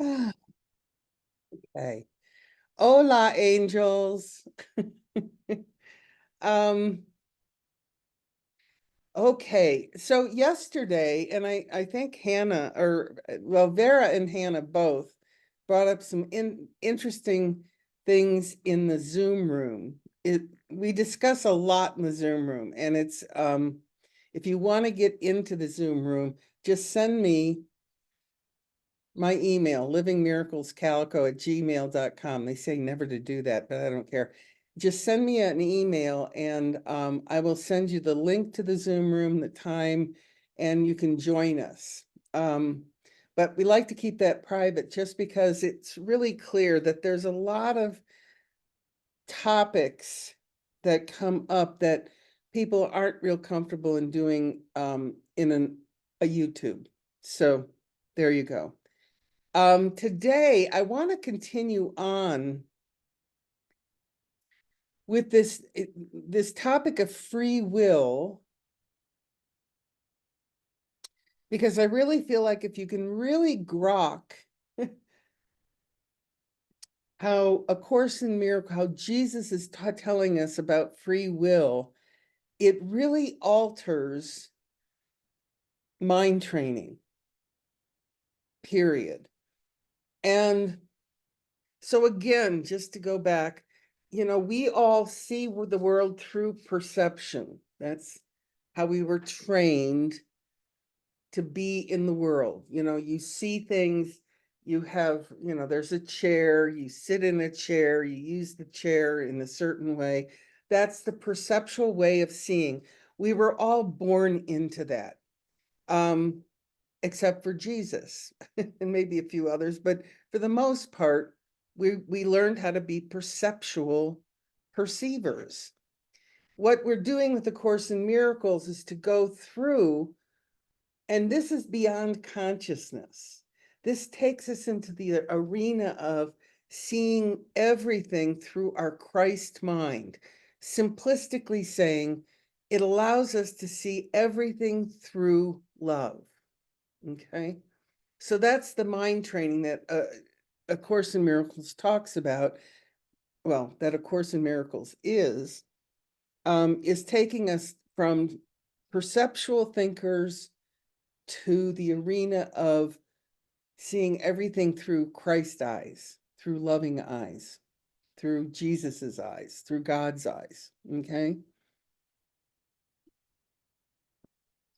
Okay. Hola, angels. Um, okay. So yesterday, and I think Hannah, well, Vera and Hannah both brought up some interesting things in the Zoom room. We discuss a lot in the Zoom room, and it's if you want to get into the Zoom room, just send me my email, livingmiraclescalico@gmail.com. They say never to do that, but I don't care. Just send me an email and I will send you the link to the Zoom room, the time, and you can join us. But we like to keep that private just because it's really clear that there's a lot of topics that come up that people aren't real comfortable in doing in a YouTube. So there you go. Today, I want to continue on with this topic of free will, because I really feel like if you can really grok how A Course in Miracles, how Jesus is telling us about free will, it really alters mind training, period. And so again, just to go back, we all see the world through perception. That's how we were trained to be in the world. You see things, there's a chair, you sit in a chair, you use the chair in a certain way. That's the perceptual way of seeing. We were all born into that, except for Jesus and maybe a few others. But for the most part, we learned how to be perceptual perceivers. What we're doing with the Course in Miracles is to go through, and this is beyond consciousness. This takes us into the arena of seeing everything through our Christ mind. Simplistically saying, it allows us to see everything through love. Okay? So that's the mind training that A Course in Miracles talks about. Well, that A Course in Miracles is taking us from perceptual thinkers to the arena of seeing everything through Christ's eyes, through loving eyes, through Jesus's eyes, through God's eyes. Okay.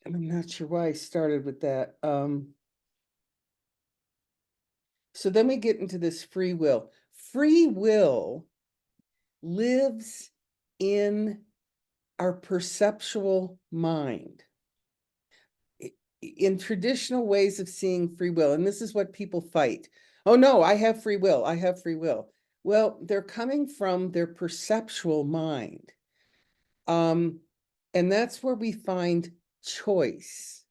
And I'm not sure why I started with that. So then we get into this free will. Free will lives in our perceptual mind. In traditional ways of seeing free will, and this is what people fight. Oh no, I have free will. I have free will. Well, they're coming from their perceptual mind. And that's where we find choice.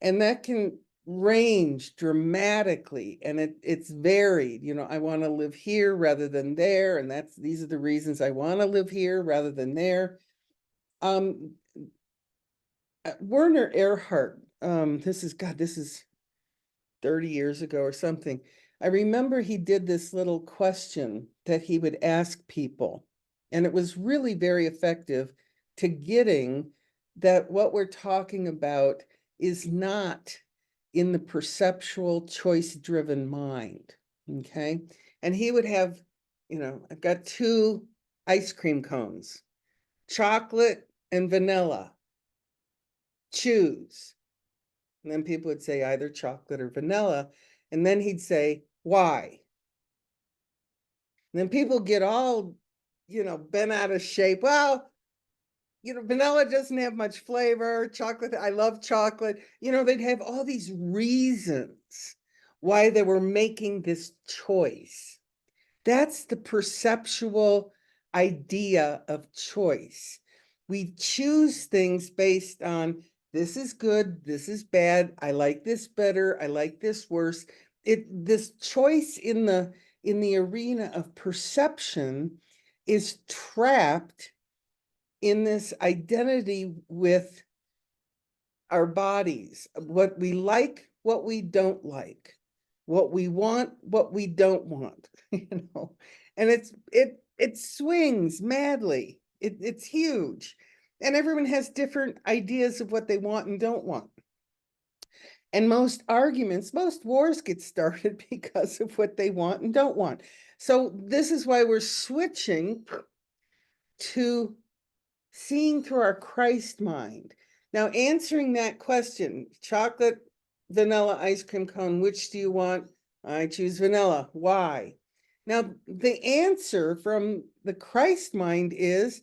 And that can range dramatically, and it's varied. I want to live here rather than there, and these are the reasons I want to live here rather than there. Werner Erhard, this is 30 years ago or something. I remember he did this little question that he would ask people, and it was really very effective to getting that what we're talking about is not in the perceptual, choice-driven mind. Okay. And he would have, I've got two ice cream cones, chocolate and vanilla. Choose. And then people would say either chocolate or vanilla. And then he'd say, why? And then people get all, bent out of shape. Well, vanilla doesn't have much flavor. Chocolate, I love chocolate. They'd have all these reasons why they were making this choice. That's the perceptual idea of choice. We choose things based on this is good, this is bad, I like this better, I like this worse. This choice in the arena of perception is trapped in this identity with our bodies, what we like, what we don't like. what we want, what we don't want, and it swings madly. It's huge. And everyone has different ideas of what they want and don't want. And most arguments, most wars get started because of what they want and don't want. So this is why we're switching to seeing through our Christ mind. Now, answering that question, chocolate, vanilla ice cream cone, which do you want? I choose vanilla. Why? Now, the answer from the Christ mind is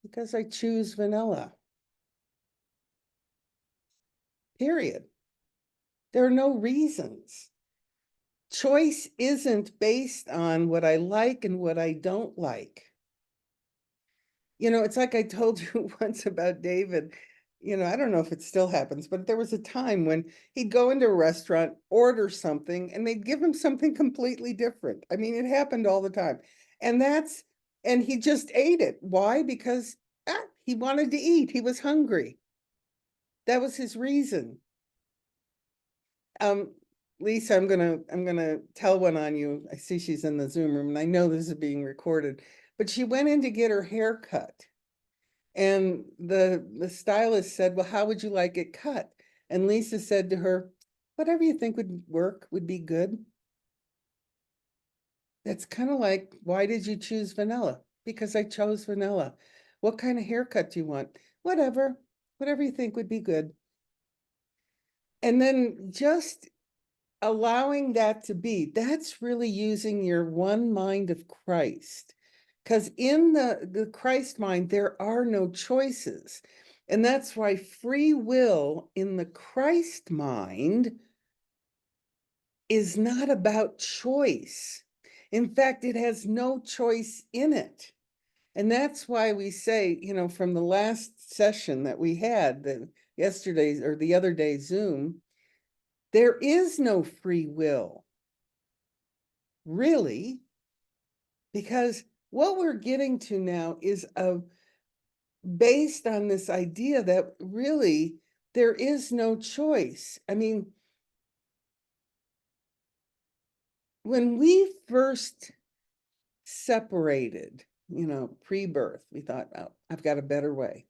because I choose vanilla. Period. There are no reasons. Choice isn't based on what I like and what I don't like. It's like I told you once about David. I don't know if it still happens, but there was a time when he'd go into a restaurant, order something, and they'd give him something completely different. I mean, it happened all the time. And he just ate it. Why? Because he wanted to eat. He was hungry. That was his reason. Lisa, I'm gonna tell one on you. I see she's in the Zoom room, and I know this is being recorded, but she went in to get her hair cut. And the stylist said, well, how would you like it cut? And Lisa said to her, whatever you think would work would be good. That's kind of like, why did you choose vanilla? Because I chose vanilla. What kind of haircut do you want? Whatever you think would be good. And then just allowing that to be, that's really using your one mind of Christ. Because in the Christ mind, there are no choices. And that's why free will in the Christ mind is not about choice. In fact, it has no choice in it. And that's why we say, from the last session that we had, yesterday's or the other day Zoom, there is no free will, really, because what we're getting to now is based on this idea that really there is no choice. I mean, when we first separated, pre-birth, we thought, oh, I've got a better way.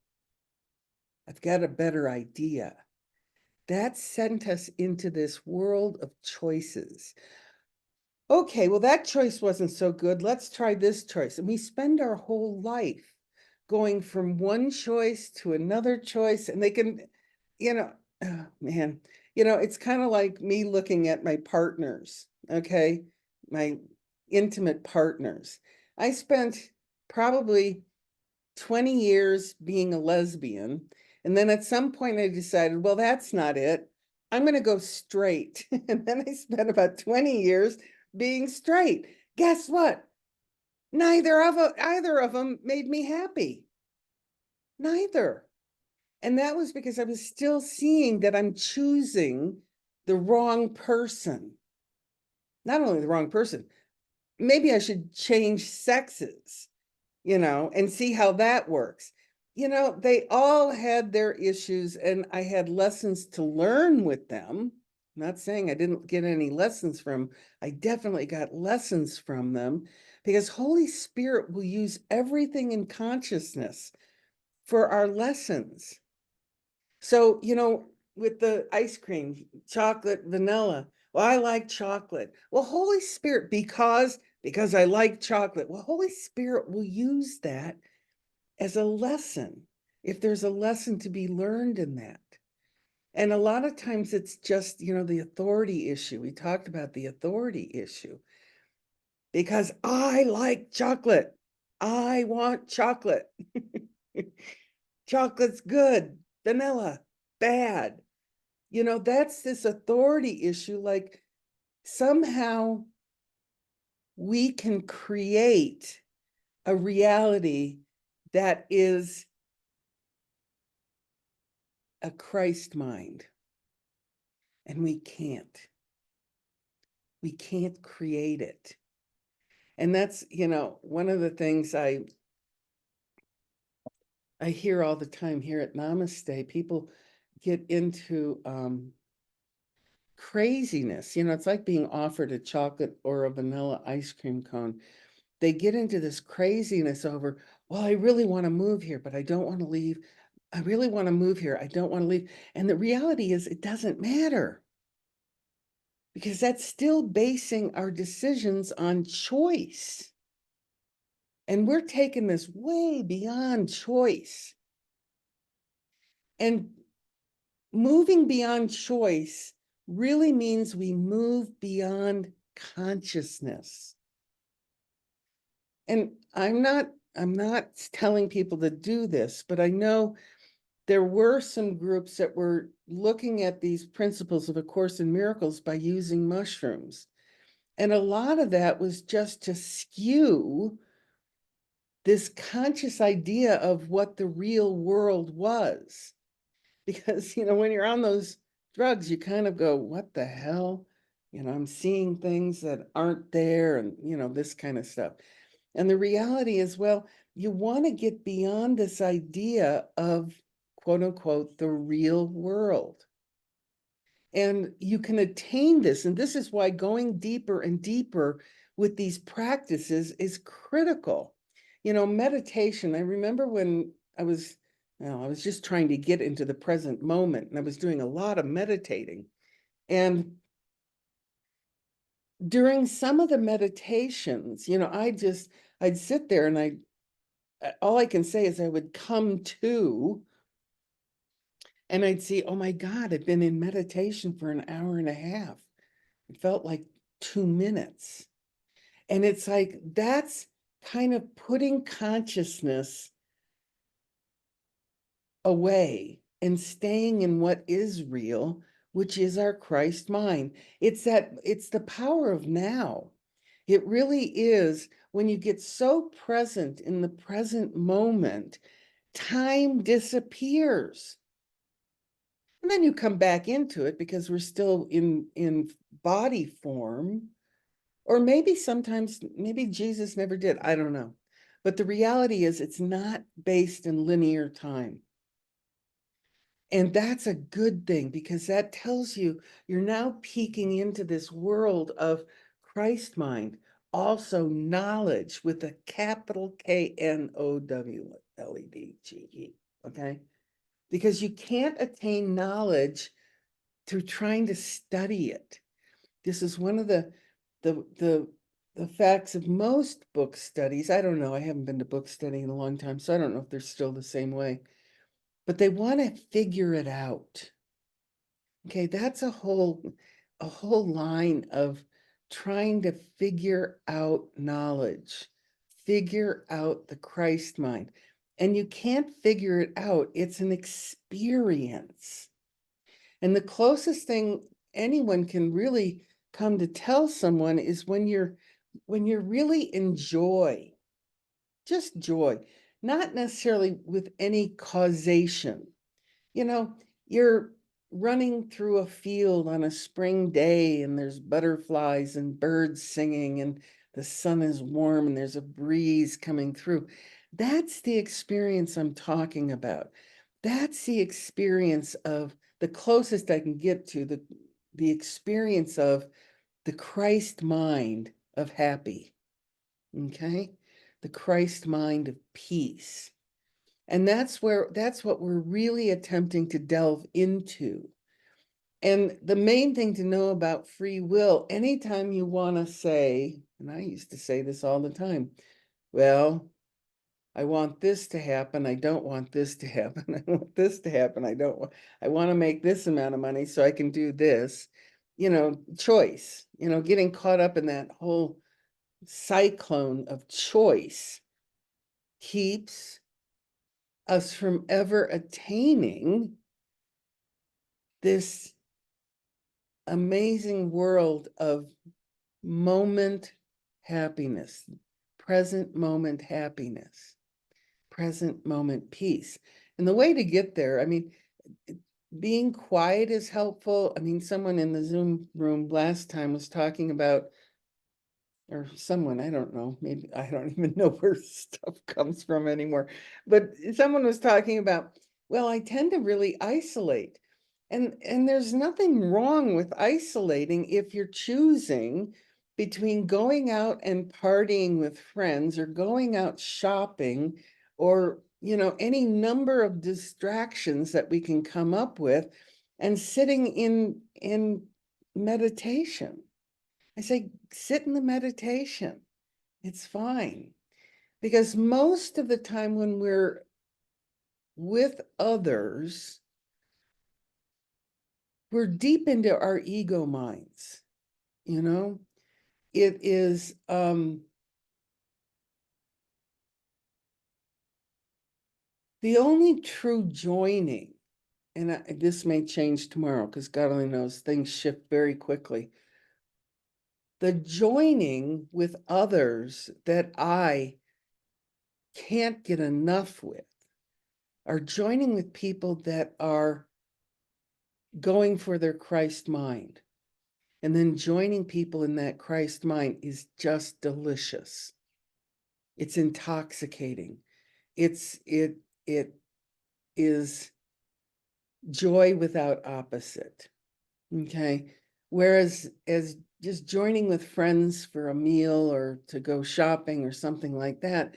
I've got a better idea. That sent us into this world of choices. Okay, well, that choice wasn't so good. Let's try this choice. And we spend our whole life going from one choice to another choice. And they can, oh, man, it's kind of like me looking at my partners, okay? My intimate partners. I spent probably 20 years being a lesbian. And then at some point I decided, well, that's not it. I'm going to go straight. And then I spent about 20 years being straight. Guess what? Either of them made me happy. Neither. And that was because I was still seeing that I'm choosing the wrong person. Not only the wrong person, maybe I should change sexes, and see how that works. They all had their issues, and I had lessons to learn with them. I'm not saying I didn't get any lessons from, I definitely got lessons from them, because Holy Spirit will use everything in consciousness for our lessons. So, with the ice cream, chocolate, vanilla. Well, I like chocolate. Well, Holy Spirit, because I like chocolate. Well, Holy Spirit will use that as a lesson, if there's a lesson to be learned in that. And a lot of times it's just, the authority issue. We talked about the authority issue. Because I like chocolate. I want chocolate. Chocolate's good. Vanilla, bad. That's this authority issue. Like somehow we can create a reality that is a Christ mind. And we can't. We can't create it. And that's, one of the things I hear all the time here at Namaste. People get into craziness. It's like being offered a chocolate or a vanilla ice cream cone. They get into this craziness over, well, I really want to move here, but I don't want to leave. I really want to move here. I don't want to leave. And the reality is, it doesn't matter, because that's still basing our decisions on choice. And we're taking this way beyond choice. And moving beyond choice really means we move beyond consciousness. And I'm not telling people to do this, but I know there were some groups that were looking at these principles of A Course in Miracles by using mushrooms. And a lot of that was just to skew this conscious idea of what the real world was. Because, when you're on those drugs, you kind of go, what the hell? I'm seeing things that aren't there, and, this kind of stuff. And the reality is, well, you want to get beyond this idea of, quote unquote, the real world. And you can attain this. And this is why going deeper and deeper with these practices is critical. Meditation, I remember when I was just trying to get into the present moment, and I was doing a lot of meditating. And during some of the meditations, I'd sit there and all I can say is I would come to, and I'd see, oh my God, I've been in meditation for an hour and a half. It felt like 2 minutes. And it's like, that's kind of putting consciousness away and staying in what is real, which is our Christ mind. It's the power of now. It really is. When you get so present in the present moment, time disappears. And then you come back into it because we're still in body form. Or maybe sometimes, maybe Jesus never did. I don't know. But the reality is, it's not based in linear time. And that's a good thing, because that tells you you're now peeking into this world of Christ mind, also knowledge with a capital KNOWLEDGE. Okay? Because you can't attain knowledge through trying to study it. This is one of the facts of most book studies. I don't know. I haven't been to book study in a long time, so I don't know if they're still the same way. But they want to figure it out. Okay, that's a whole line of trying to figure out knowledge, figure out the Christ mind. And you can't figure it out. It's an experience. And the closest thing anyone can really come to tell someone is when you're really in joy, just joy, not necessarily with any causation. You're running through a field on a spring day, and there's butterflies and birds singing, and the sun is warm, and there's a breeze coming through. That's the experience I'm talking about. That's the experience of, the closest I can get to the experience of the Christ mind of happy. Okay? The Christ mind of peace. And that's what we're really attempting to delve into. And the main thing to know about free will, anytime you want to say, and I used to say this all the time, well, I want this to happen. I don't want this to happen. I want this to happen. I want to make this amount of money so I can do this. Choice, getting caught up in that whole cyclone of choice keeps us from ever attaining this amazing world of moment happiness, present moment happiness, present moment peace. And the way to get there, being quiet is helpful. Someone in the Zoom room last time was talking about, or someone, I don't know, maybe I don't even know where stuff comes from anymore, but someone was talking about, well, I tend to really isolate. And there's nothing wrong with isolating if you're choosing between going out and partying with friends or going out shopping or, any number of distractions that we can come up with and sitting in meditation. I say, sit in the meditation. It's fine. Because most of the time when we're with others, we're deep into our ego minds, you know? It is the only true joining, and this may change tomorrow because God only knows things shift very quickly. The joining with others that I can't get enough with are joining with people that are going for their Christ mind. And then joining people in that Christ mind is just delicious. It's intoxicating. It is joy without opposite. Okay. Whereas as just joining with friends for a meal or to go shopping or something like that,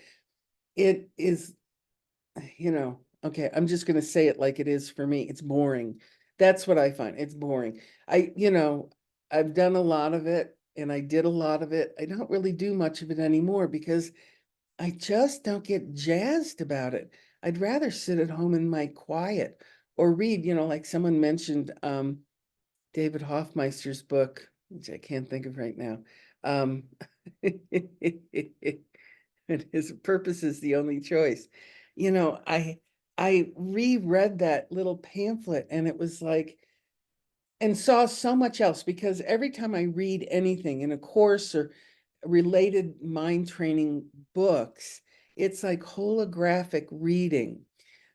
it is, okay, I'm just going to say it like it is for me. It's boring. That's what I find. It's boring. I've done a lot of it and I did a lot of it. I don't really do much of it anymore because I just don't get jazzed about it. I'd rather sit at home in my quiet or read, like someone mentioned David Hoffmeister's book, which I can't think of right now. And his purpose is the only choice. I reread that little pamphlet and it was like, and saw so much else because every time I read anything in a course or related mind training books, it's like holographic reading.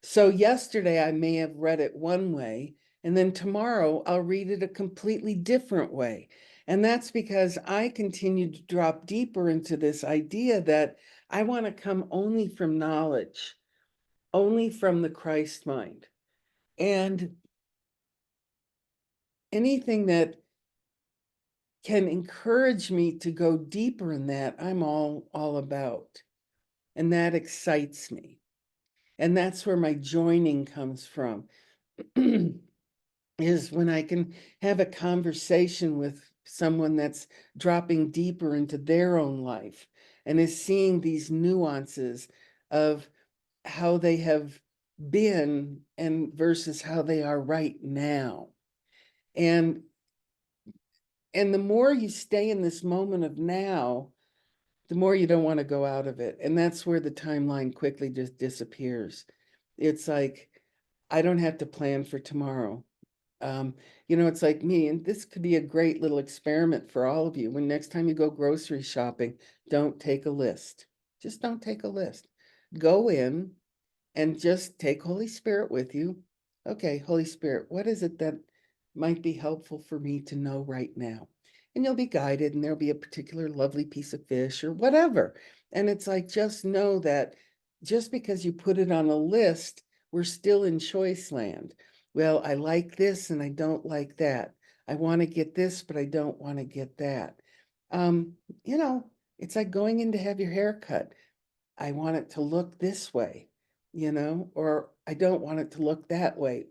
So yesterday I may have read it one way, and then tomorrow I'll read it a completely different way. And that's because I continue to drop deeper into this idea that I want to come only from knowledge, only from the Christ mind. And anything that can encourage me to go deeper in that, I'm all about. And that excites me. And that's where my joining comes from, is when I can have a conversation with someone that's dropping deeper into their own life and is seeing these nuances of how they have been and versus how they are right now. And the more you stay in this moment of now, the more you don't want to go out of it. And that's where the timeline quickly just disappears. It's like, I don't have to plan for tomorrow. It's like me, and this could be a great little experiment for all of you. When next time you go grocery shopping, don't take a list. Just don't take a list. Go in and just take Holy Spirit with you. Okay, Holy Spirit, what is it that might be helpful for me to know right now? And you'll be guided, and there'll be a particular lovely piece of fish or whatever. And it's like, just know that just because you put it on a list, we're still in choice land. Well, I like this and I don't like that. I want to get this, but I don't want to get that. Um, it's like going in to have your hair cut. I want it to look this way, or I don't want it to look that way.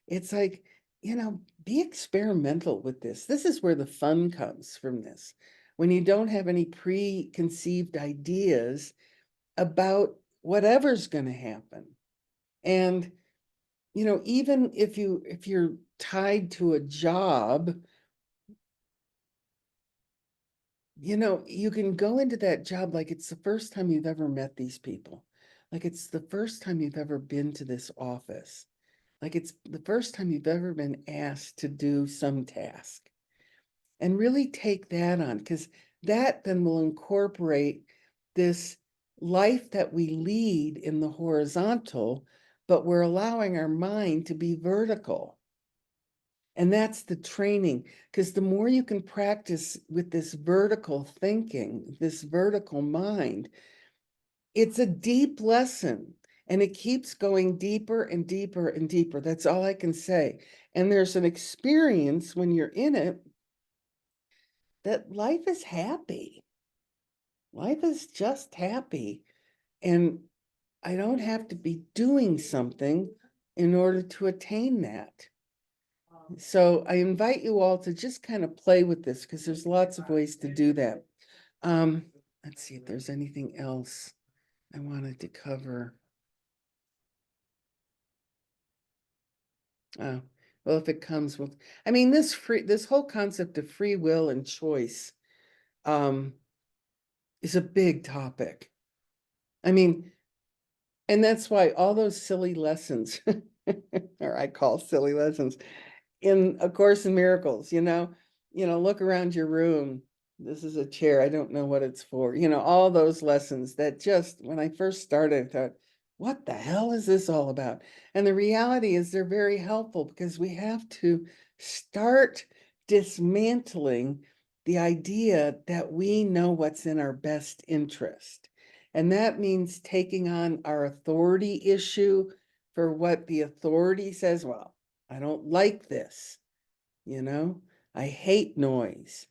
It's like, be experimental with this. This is where the fun comes from this. When you don't have any preconceived ideas about whatever's going to happen. And, even if you're tied to a job, you can go into that job like it's the first time you've ever met these people. Like it's the first time you've ever been to this office. Like it's the first time you've ever been asked to do some task. And really take that on, because that then will incorporate this life that we lead in the horizontal, but we're allowing our mind to be vertical. And that's the training, because the more you can practice with this vertical thinking, this vertical mind, it's a deep lesson. And it keeps going deeper and deeper and deeper. That's all I can say. And there's an experience when you're in it that life is happy. Life is just happy. And I don't have to be doing something in order to attain that. So I invite you all to just kind of play with this because there's lots of ways to do that. Let's see if there's anything else I wanted to cover. Oh, well, if it comes with, I mean, this whole concept of free will and choice is a big topic. I mean, and that's why all those silly lessons, or I call silly lessons, in A Course in Miracles, look around your room. This is a chair. I don't know what it's for. All those lessons that just, when I first started, I thought, what the hell is this all about? And the reality is they're very helpful because we have to start dismantling the idea that we know what's in our best interest. And that means taking on our authority issue for what the authority says. Well, I don't like this, I hate noise,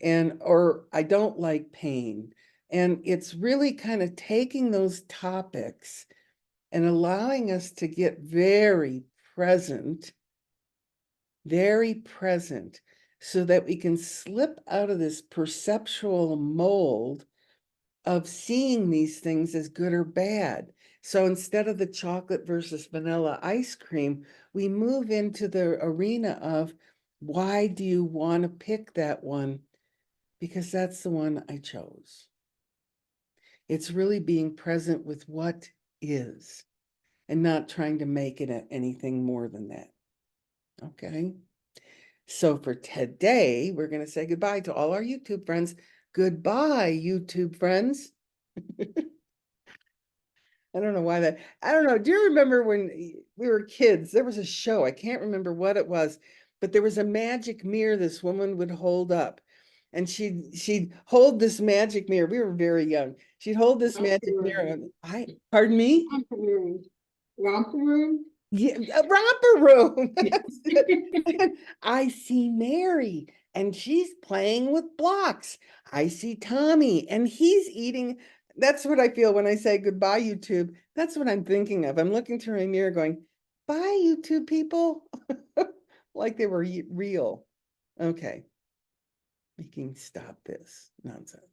or I don't like pain. And it's really kind of taking those topics and allowing us to get very present, so that we can slip out of this perceptual mold of seeing these things as good or bad. So instead of the chocolate versus vanilla ice cream, we move into the arena of, why do you want to pick that one? Because that's the one I chose. It's really being present with what is and not trying to make it anything more than that. Okay. So for today, we're going to say goodbye to all our YouTube friends. Goodbye, YouTube friends. I don't know why that, I don't know. Do you remember when we were kids, there was a show, I can't remember what it was, but there was a magic mirror this woman would hold up. And she'd hold this magic mirror. We were very young. She'd hold this magic mirror. Pardon me? Romper room. Romper room? Yeah, a romper room. And I see Mary and she's playing with blocks. I see Tommy and he's eating. That's what I feel when I say goodbye, YouTube. That's what I'm thinking of. I'm looking through my mirror going, bye, YouTube people. Like they were real. Okay. We can stop this nonsense.